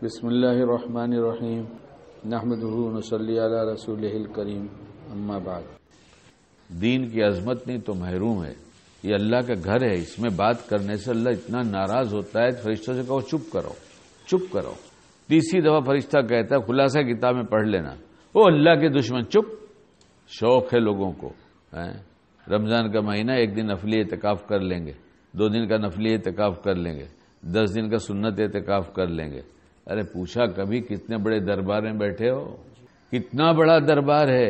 بسم اللہ الرحمن الرحیم نحمدہ ونصلی علی رسولہ الکریم اما بعد۔ دین کی عظمت نہیں تو محروم ہے۔ یہ اللہ کا گھر ہے، اس میں بات کرنے سے اللہ اتنا ناراض ہوتا ہے، فرشتوں سے کہو چپ کرو چپ کرو۔ تیسری دفعہ فرشتہ کہتا ہے خلاصہ کتاب میں پڑھ لینا، او اللہ کے دشمن چپ۔ شوق ہے لوگوں کو، رمضان کا مہینہ، ایک دن نفلی اعتکاف کر لیں گے، 2 دن کا نفلی اعتکاف کر لیں گے، 10 دن کا سنت اعتکاف کر لیں گے۔ ارے پوچھا کبھی کتنے بڑے دربار میں بیٹھے ہو؟ کتنا بڑا دربار ہے۔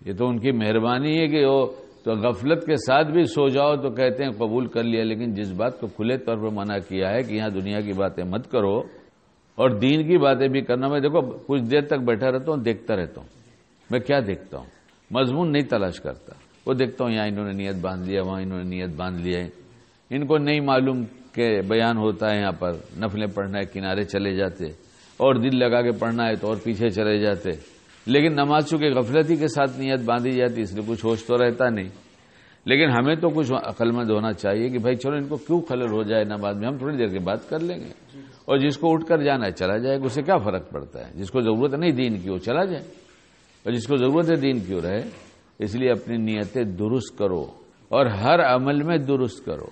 یہ تو ان کی مہربانی ہے کہ وہ تو غفلت کے ساتھ بھی سو جاؤ تو کہتے ہیں قبول کر لیا، لیکن جس بات کو کھلے طور پر منع کیا ہے کہ یہاں دنیا کی باتیں مت کرو اور دین کی باتیں بھی کرنا۔ میں دیکھو کچھ دیر تک بیٹھا رہتا ہوں، دیکھتا رہتا ہوں۔ میں کیا دیکھتا ہوں؟ مضمون نہیں تلاش کرتا، وہ دیکھتا ہوں یہاں انہوں نے نیت باندھ لیا، وہاں انہوں نے نیت باندھ لیا ہے۔ ان کو نہیں معلوم کہ بیان ہوتا ہے یہاں پر، نفلیں پڑھنا ہے کنارے چلے جاتے، اور دل لگا کے پڑھنا ہے تو اور پیچھے چلے جاتے۔ لیکن نماز چونکہ غفلتی کے ساتھ نیت باندھی جاتی، اس لیے کچھ ہوش تو رہتا نہیں۔ لیکن ہمیں تو کچھ عقل مند ہونا چاہیے کہ بھائی چلو ان کو کیوں خلل ہو جائے نماز میں، ہم تھوڑی دیر کے بعد کر لیں گے، اور جس کو اٹھ کر جانا ہے چلا جائے، اس سے کیا فرق پڑتا ہے؟ جس کو ضرورت نہیں دین کی وہ چلا جائے، اور جس کو ضرورت ہے دین کی وہ رہے۔ اس لیے اپنی نیتیں درست کرو اور ہر عمل میں درست کرو۔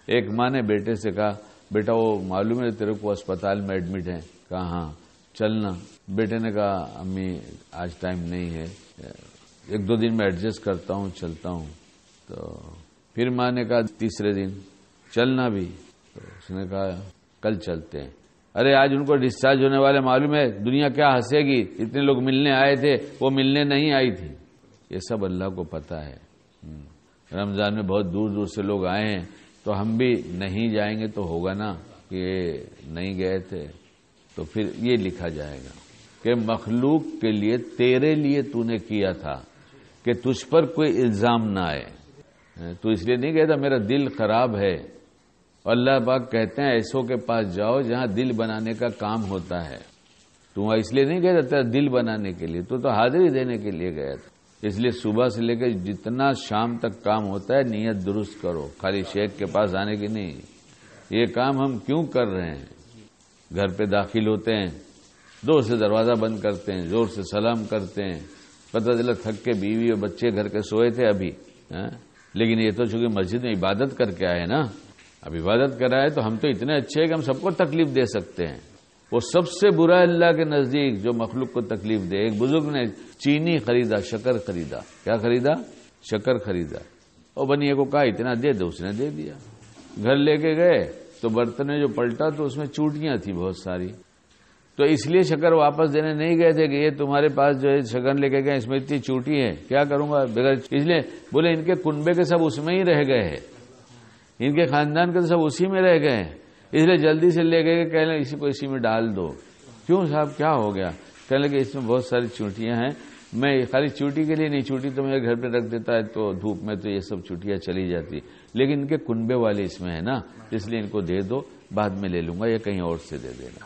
ایک ماں نے بیٹے سے کہا بیٹا وہ معلوم ہے تیرے کو اسپتال میں ایڈمٹ ہے؟ کہا ہاں چلنا۔ بیٹے نے کہا امی آج ٹائم نہیں ہے، 1-2 دن میں ایڈجسٹ کرتا ہوں چلتا ہوں۔ تو پھر ماں نے کہا تیسرے دن چلنا بھی، تو اس نے کہا کل چلتے ہیں۔ ارے آج ان کو ڈسچارج ہونے والے، معلوم ہے دنیا کیا ہنسے گی، اتنے لوگ ملنے آئے تھے وہ ملنے نہیں آئی تھی۔ یہ سب اللہ کو پتہ ہے۔ رمضان میں بہت دور دور سے لوگ آئے ہیں، تو ہم بھی نہیں جائیں گے تو ہوگا نا کہ نہیں گئے تھے، تو پھر یہ لکھا جائے گا کہ مخلوق کے لیے تیرے لیے تو نے کیا تھا کہ تجھ پر کوئی الزام نہ آئے۔ تو اس لیے نہیں کہتا میرا دل خراب ہے، اللہ پاک کہتے ہیں ایسوں کے پاس جاؤ جہاں دل بنانے کا کام ہوتا ہے۔ تو اس لیے نہیں کہتا تیرا دل بنانے کے لیے، تو حاضری دینے کے لیے گیا تھا۔ اس لیے صبح سے لے کے جتنا شام تک کام ہوتا ہے نیت درست کرو، خالی شیخ کے پاس آنے کی نہیں۔ یہ کام ہم کیوں کر رہے ہیں؟ گھر پہ داخل ہوتے ہیں، زور سے دروازہ بند کرتے ہیں، زور سے سلام کرتے ہیں، پتہ چلا تھک کے بیوی اور بچے گھر کے سوئے تھے ابھی، لیکن یہ تو چونکہ مسجد میں عبادت کر کے آئے نا، اب عبادت کرائے تو ہم تو اتنے اچھے ہیں کہ ہم سب کو تکلیف دے سکتے ہیں۔ وہ سب سے برا اللہ کے نزدیک جو مخلوق کو تکلیف دے۔ ایک بزرگ نے چینی خریدا، شکر خریدا۔ کیا خریدا؟ شکر خریدا۔ اور بنیے کو کہا اتنا دے دو، اس نے دے دیا۔ گھر لے کے گئے تو برتن میں جو پلٹا تو اس میں چوٹیاں تھیں بہت ساری، تو اس لیے شکر واپس دینے نہیں گئے تھے کہ یہ تمہارے پاس جو ہے شکر لے کے گئے اس میں اتنی چوٹی ہے، کیا کروں گا بغیر، اس لیے بولے ان کے کنبے کے سب اس میں ہی رہ گئے ہیں، ان کے خاندان کے سب اسی میں رہ گئے ہیں، اس لیے جلدی سے لے گئے کہ کہنے اسی کو اسی میں ڈال دو۔ کیوں صاحب کیا ہو گیا؟ کہنے لگے اس میں بہت ساری چوٹیاں ہیں، میں خالی چوٹی کے لیے نہیں، چوٹی تو میرے گھر پہ رکھ دیتا ہے تو دھوپ میں تو یہ سب چوٹیاں چلی جاتی، لیکن ان کے کنبے والے اس میں ہے نا، اس لیے ان کو دے دو، بعد میں لے لوں گا، یہ کہیں اور سے دے دینا۔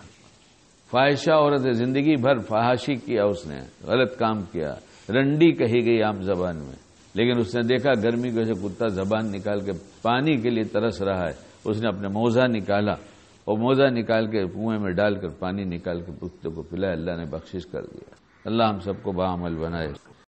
فاحشہ عورت ہے، زندگی بھر فحاشی کیا اس نے، غلط کام کیا، رنڈی کہی گئی عام زبان میں، لیکن اس نے دیکھا گرمی کی وجہ سے کتا زبان نکال کے پانی کے لیے ترس رہا ہے، اس نے اپنے موزہ نکالا اور موزہ نکال کے کنویں میں ڈال کر پانی نکال کے کتے کو پلایا، اللہ نے بخشش کر دیا۔ اللہ ہم سب کو باعمل بنائے۔